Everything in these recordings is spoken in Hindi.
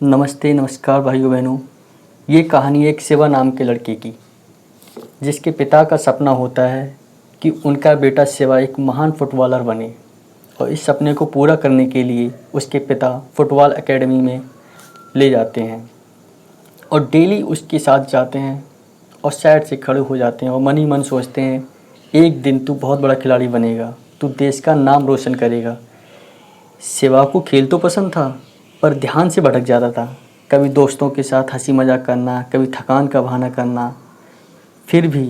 नमस्ते नमस्कार भाइयों बहनों। ये कहानी एक शिवा नाम के लड़के की, जिसके पिता का सपना होता है कि उनका बेटा शिवा एक महान फुटबॉलर बने। और इस सपने को पूरा करने के लिए उसके पिता फुटबॉल एकेडमी में ले जाते हैं और डेली उसके साथ जाते हैं और साइड से खड़े हो जाते हैं और मन ही मन सोचते हैं, एक दिन तू बहुत बड़ा खिलाड़ी बनेगा, तू देश का नाम रोशन करेगा। शिवा को खेल तो पसंद था, पर ध्यान से भटक जाता था। कभी दोस्तों के साथ हंसी मजाक करना, कभी थकान का बहाना करना। फिर भी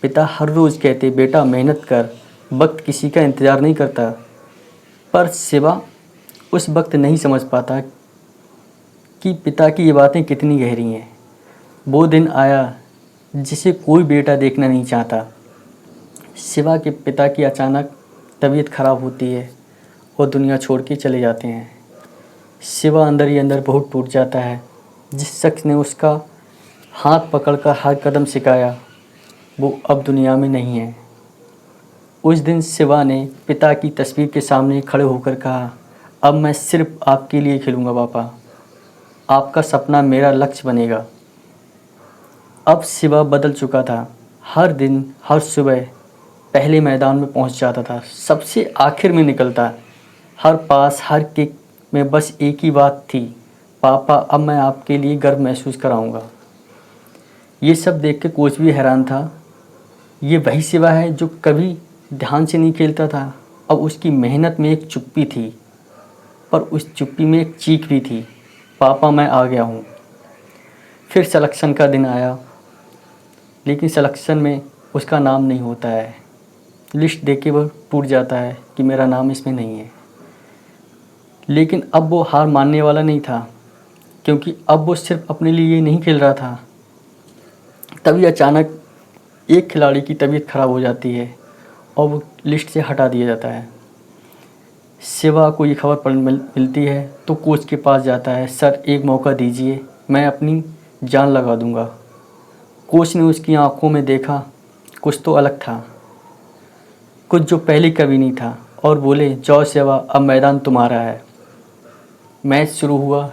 पिता हर रोज़ कहते, बेटा मेहनत कर, वक्त किसी का इंतज़ार नहीं करता। पर शिवा उस वक्त नहीं समझ पाता कि पिता की ये बातें कितनी गहरी हैं। वो दिन आया जिसे कोई बेटा देखना नहीं चाहता। शिवा के पिता की अचानक तबीयत खराब होती है और दुनिया छोड़ के चले जाते हैं। शिवा अंदर ही अंदर बहुत टूट जाता है। जिस शख्स ने उसका हाथ पकड़कर हर कदम सिखाया, वो अब दुनिया में नहीं है। उस दिन शिवा ने पिता की तस्वीर के सामने खड़े होकर कहा, अब मैं सिर्फ आपके लिए खेलूँगा पापा, आपका सपना मेरा लक्ष्य बनेगा। अब शिवा बदल चुका था। हर दिन हर सुबह पहले मैदान में पहुंच जाता था, सबसे आखिर में निकलता। हर पास हर किक में बस एक ही बात थी, पापा अब मैं आपके लिए गर्व महसूस कराऊंगा। ये सब देख के कोच भी हैरान था। ये वही शिवा है जो कभी ध्यान से नहीं खेलता था। अब उसकी मेहनत में एक चुप्पी थी, पर उस चुप्पी में एक चीख भी थी, पापा मैं आ गया हूँ। फिर सिलेक्शन का दिन आया, लेकिन सिलेक्शन में उसका नाम नहीं होता है। लिस्ट देख के वह टूट जाता है कि मेरा नाम इसमें नहीं है। लेकिन अब वो हार मानने वाला नहीं था, क्योंकि अब वो सिर्फ अपने लिए नहीं खेल रहा था। तभी अचानक एक खिलाड़ी की तबीयत खराब हो जाती है और वो लिस्ट से हटा दिया जाता है। शिवा को ये खबर मिलती है तो कोच के पास जाता है, सर एक मौका दीजिए, मैं अपनी जान लगा दूंगा। कोच ने उसकी आंखों में देखा कुछ तो अलग था, कुछ जो पहले कभी नहीं था, और बोले, जाओ शिवा अब मैदान तुम्हारा है। मैच शुरू हुआ।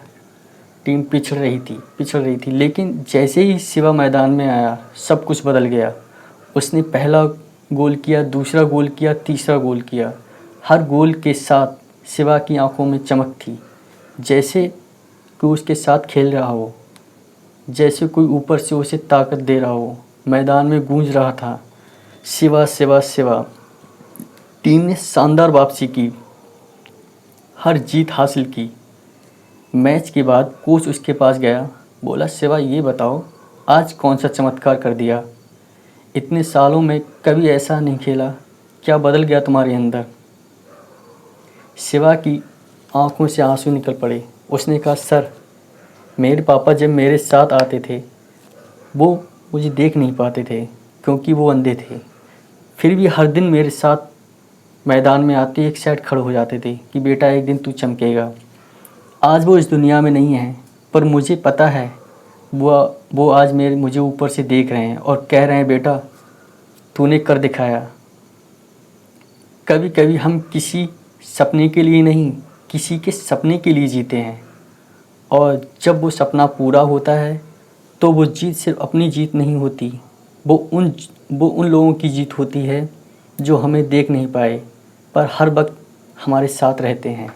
टीम पिछड़ रही थी, लेकिन जैसे ही शिवा मैदान में आया सब कुछ बदल गया। उसने पहला गोल किया, दूसरा गोल किया, तीसरा गोल किया। हर गोल के साथ शिवा की आंखों में चमक थी, जैसे कोई उसके साथ खेल रहा हो, जैसे कोई ऊपर से उसे ताकत दे रहा हो। मैदान में गूंज रहा था, शिवा शिवा शिवा। टीम ने शानदार वापसी की, हर जीत हासिल की। मैच के बाद कोच उसके पास गया, बोला, शिवा ये बताओ आज कौन सा चमत्कार कर दिया, इतने सालों में कभी ऐसा नहीं खेला, क्या बदल गया तुम्हारे अंदर। शिवा की आंखों से आंसू निकल पड़े। उसने कहा, सर मेरे पापा जब मेरे साथ आते थे वो मुझे देख नहीं पाते थे क्योंकि वो अंधे थे। फिर भी हर दिन मेरे साथ मैदान में आते एक साइड खड़े हो जाते थे कि बेटा एक दिन तू चमकेगा। आज वो इस दुनिया में नहीं है, पर मुझे पता है वो आज मुझे ऊपर से देख रहे हैं और कह रहे हैं, बेटा तूने कर दिखाया। कभी कभी हम किसी सपने के लिए नहीं, किसी के सपने के लिए जीते हैं, और जब वो सपना पूरा होता है तो वो जीत सिर्फ अपनी जीत नहीं होती, वो उन लोगों की जीत होती है जो हमें देख नहीं पाए पर हर वक्त हमारे साथ रहते हैं।